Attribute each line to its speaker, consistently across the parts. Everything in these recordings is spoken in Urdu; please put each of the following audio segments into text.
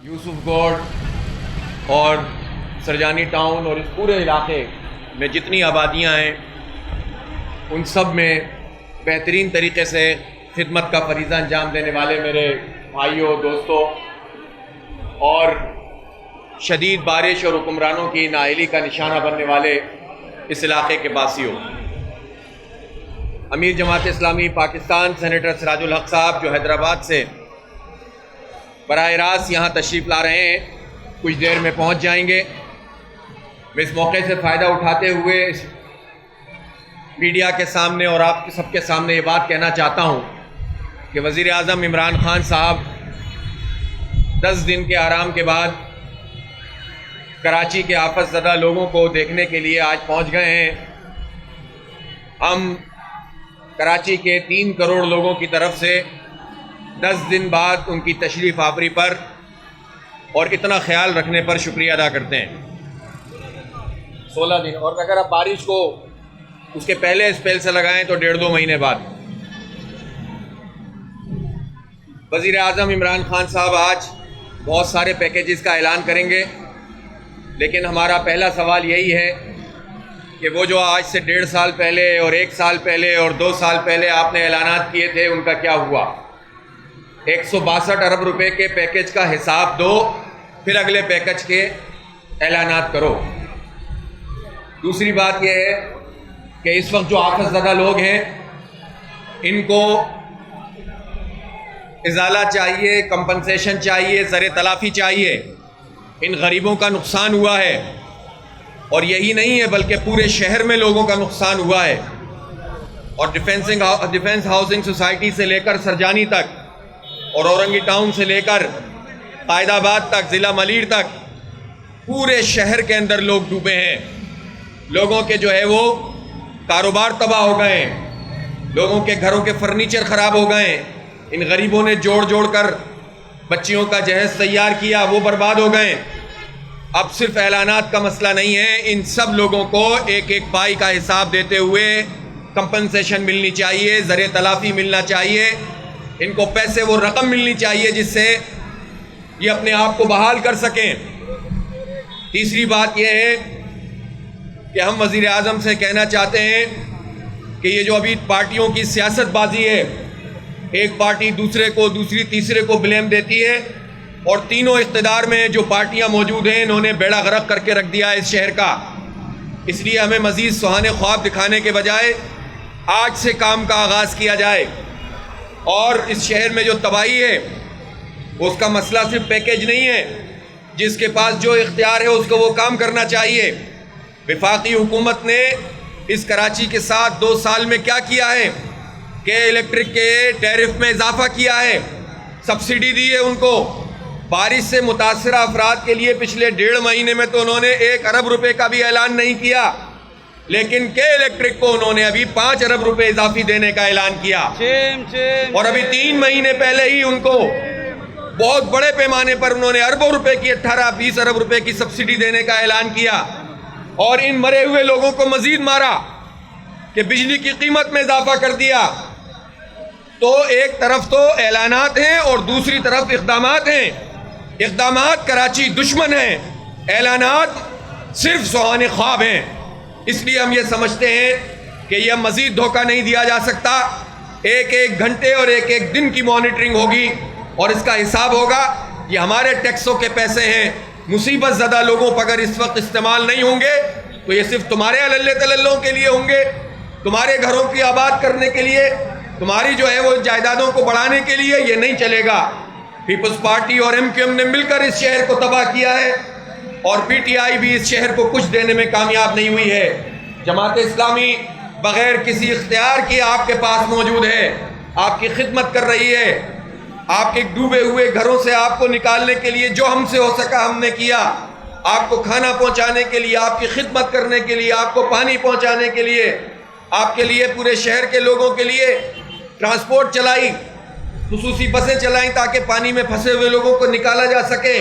Speaker 1: یوسف گوڑ اور سرجانی ٹاؤن اور اس پورے علاقے میں جتنی آبادیاں ہیں ان سب میں بہترین طریقے سے خدمت کا فریضہ انجام دینے والے میرے بھائیوں، دوستوں اور شدید بارش اور حکمرانوں کی نااہلی کا نشانہ بننے والے اس علاقے کے باسیوں، امیر جماعت اسلامی پاکستان سینیٹر سراج الحق صاحب جو حیدرآباد سے براہ راست یہاں تشریف لا رہے ہیں، کچھ دیر میں پہنچ جائیں گے۔ میں اس موقع سے فائدہ اٹھاتے ہوئے میڈیا کے سامنے اور آپ سب کے سامنے یہ بات کہنا چاہتا ہوں کہ وزیر اعظم عمران خان صاحب 10 دن کے آرام کے بعد کراچی کے آفت زدہ لوگوں کو دیکھنے کے لیے آج پہنچ گئے ہیں۔ ہم کراچی کے 3 کروڑ لوگوں کی طرف سے 10 دن بعد ان کی تشریف آوری پر اور اتنا خیال رکھنے پر شکریہ ادا کرتے ہیں۔ 16 دن، اور اگر آپ بارش کو اس کے پہلے اسپیل سے لگائیں تو 1.5-2 مہینے بعد۔ وزیر اعظم عمران خان صاحب آج بہت سارے پیکیجز کا اعلان کریں گے، لیکن ہمارا پہلا سوال یہی ہے کہ وہ جو آج سے 1.5 سال پہلے اور 1 سال پہلے اور 2 سال پہلے آپ نے اعلانات کیے تھے ان کا کیا ہوا؟ 162 ارب روپے کے پیکیج کا حساب دو، پھر اگلے پیکیج کے اعلانات کرو۔ دوسری بات یہ ہے کہ اس وقت جو آفت زدہ لوگ ہیں ان کو ازالہ چاہیے، کمپنسیشن چاہیے، زر تلافی چاہیے۔ ان غریبوں کا نقصان ہوا ہے، اور یہی نہیں ہے بلکہ پورے شہر میں لوگوں کا نقصان ہوا ہے، اور ڈیفنس ہاؤسنگ سوسائٹی سے لے کر سرجانی تک اور اورنگی ٹاؤن سے لے کر قائد آباد تک، ضلع ملیر تک پورے شہر کے اندر لوگ ڈوبے ہیں۔ لوگوں کے جو ہے وہ کاروبار تباہ ہو گئے ہیں، لوگوں کے گھروں کے فرنیچر خراب ہو گئے ہیں۔ ان غریبوں نے جوڑ کر بچیوں کا جہیز تیار کیا، وہ برباد ہو گئے۔ اب صرف اعلانات کا مسئلہ نہیں ہے، ان سب لوگوں کو ایک ایک پائی کا حساب دیتے ہوئے کمپنسیشن ملنی چاہیے، زر تلافی ملنا چاہیے، ان کو پیسے وہ رقم ملنی چاہیے جس سے یہ اپنے آپ کو بحال کر سکیں۔ تیسری بات یہ ہے کہ ہم وزیر اعظم سے کہنا چاہتے ہیں کہ یہ جو ابھی پارٹیوں کی سیاست بازی ہے، ایک پارٹی دوسرے کو، دوسری تیسرے کو بلیم دیتی ہے، اور تینوں اقتدار میں جو پارٹیاں موجود ہیں انہوں نے بیڑا غرق کر کے رکھ دیا ہے اس شہر کا۔ اس لیے ہمیں مزید سہانے خواب دکھانے کے بجائے آج سے کام کا آغاز کیا جائے، اور اس شہر میں جو تباہی ہے اس کا مسئلہ صرف پیکیج نہیں ہے، جس کے پاس جو اختیار ہے اس کو وہ کام کرنا چاہیے۔ وفاقی حکومت نے اس کراچی کے ساتھ 2 سال میں کیا کیا ہے کہ الیکٹرک کے ٹیرف میں اضافہ کیا ہے، سبسڈی دی ہے ان کو۔ بارش سے متاثرہ افراد کے لیے پچھلے 1.5 مہینے میں تو انہوں نے 1 ارب روپے کا بھی اعلان نہیں کیا، لیکن کے الیکٹرک کو انہوں نے ابھی 5 ارب روپے اضافی دینے کا اعلان کیا، اور ابھی 3 مہینے پہلے ہی ان کو بہت بڑے پیمانے پر انہوں نے اربوں روپے کی 18-20 ارب روپے کی سبسڈی دینے کا اعلان کیا، اور ان مرے ہوئے لوگوں کو مزید مارا کہ بجلی کی قیمت میں اضافہ کر دیا۔ تو ایک طرف تو اعلانات ہیں اور دوسری طرف اقدامات ہیں۔ اقدامات کراچی دشمن ہیں، اعلانات صرف سہانے خواب ہیں۔ اس لیے ہم یہ سمجھتے ہیں کہ یہ مزید دھوکہ نہیں دیا جا سکتا۔ ایک ایک گھنٹے اور ایک ایک دن کی مانیٹرنگ ہوگی اور اس کا حساب ہوگا۔ یہ ہمارے ٹیکسوں کے پیسے ہیں، مصیبت زدہ لوگوں پر اگر اس وقت استعمال نہیں ہوں گے تو یہ صرف تمہارے عللے تللوں کے لیے ہوں گے، تمہارے گھروں کی آباد کرنے کے لیے، تمہاری جو ہے وہ جائیدادوں کو بڑھانے کے لیے یہ نہیں چلے گا۔ پیپلز پارٹی اور MQM نے مل کر اس شہر کو تباہ کیا ہے، اور PTI بھی اس شہر کو کچھ دینے میں کامیاب نہیں ہوئی ہے۔ جماعت اسلامی بغیر کسی اختیار کے آپ کے پاس موجود ہے، آپ کی خدمت کر رہی ہے۔ آپ کے ڈوبے ہوئے گھروں سے آپ کو نکالنے کے لیے جو ہم سے ہو سکا ہم نے کیا، آپ کو کھانا پہنچانے کے لیے، آپ کی خدمت کرنے کے لیے، آپ کو پانی پہنچانے کے لیے، آپ کے لیے، پورے شہر کے لوگوں کے لیے ٹرانسپورٹ چلائی، خصوصی بسیں چلائیں تاکہ پانی میں پھنسے ہوئے لوگوں کو نکالا جا سکے،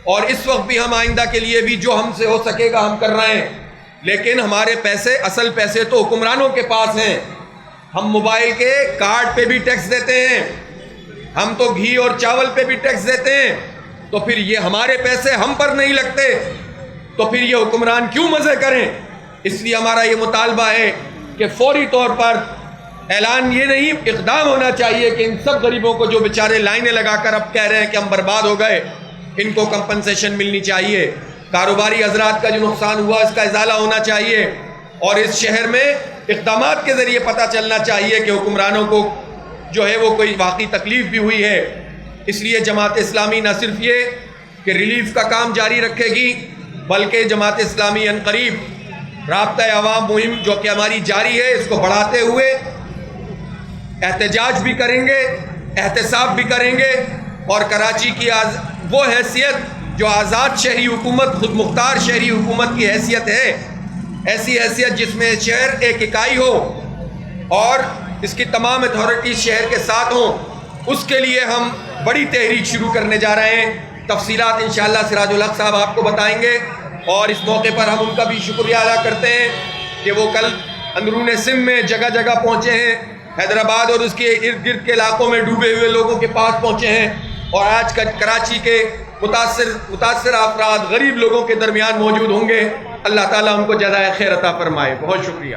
Speaker 1: اور اس وقت بھی ہم آئندہ کے لیے بھی جو ہم سے ہو سکے گا ہم کر رہے ہیں۔ لیکن ہمارے پیسے، اصل پیسے تو حکمرانوں کے پاس ہیں۔ ہم موبائل کے کارڈ پہ بھی ٹیکس دیتے ہیں، ہم تو گھی اور چاول پہ بھی ٹیکس دیتے ہیں، تو پھر یہ ہمارے پیسے ہم پر نہیں لگتے تو پھر یہ حکمران کیوں مزے کریں؟ اس لیے ہمارا یہ مطالبہ ہے کہ فوری طور پر اعلان یہ نہیں اقدام ہونا چاہیے کہ ان سب غریبوں کو جو بیچارے لائنیں لگا کر اب کہہ رہے ہیں کہ ہم برباد ہو گئے، ان کو کمپنسیشن ملنی چاہیے، کاروباری حضرات کا جو نقصان ہوا اس کا ازالہ ہونا چاہیے، اور اس شہر میں اقدامات کے ذریعے پتہ چلنا چاہیے کہ حکمرانوں کو جو ہے وہ کوئی واقعی تکلیف بھی ہوئی ہے۔ اس لیے جماعت اسلامی نہ صرف یہ کہ ریلیف کا کام جاری رکھے گی بلکہ جماعت اسلامی عنقریب رابطہ عوام مہم جو کہ ہماری جاری ہے اس کو بڑھاتے ہوئے احتجاج بھی کریں گے، احتساب بھی کریں گے، اور کراچی کی وہ حیثیت جو آزاد شہری حکومت، خود مختار شہری حکومت کی حیثیت ہے، ایسی حیثیت جس میں شہر ایک اکائی ہو اور اس کی تمام اتھارٹیز شہر کے ساتھ ہوں، اس کے لیے ہم بڑی تحریک شروع کرنے جا رہے ہیں۔ تفصیلات انشاءاللہ سراج الحق صاحب آپ کو بتائیں گے، اور اس موقع پر ہم ان کا بھی شکریہ ادا کرتے ہیں کہ وہ کل اندرون سندھ میں جگہ جگہ پہنچے ہیں، حیدرآباد اور اس کے ارد گرد کے علاقوں میں ڈوبے ہوئے لوگوں کے پاس پہنچے ہیں، اور آج کراچی کے متاثر افراد غریب لوگوں کے درمیان موجود ہوں گے۔ اللہ تعالیٰ ان کو جزائے خیر عطا فرمائے۔ بہت شکریہ۔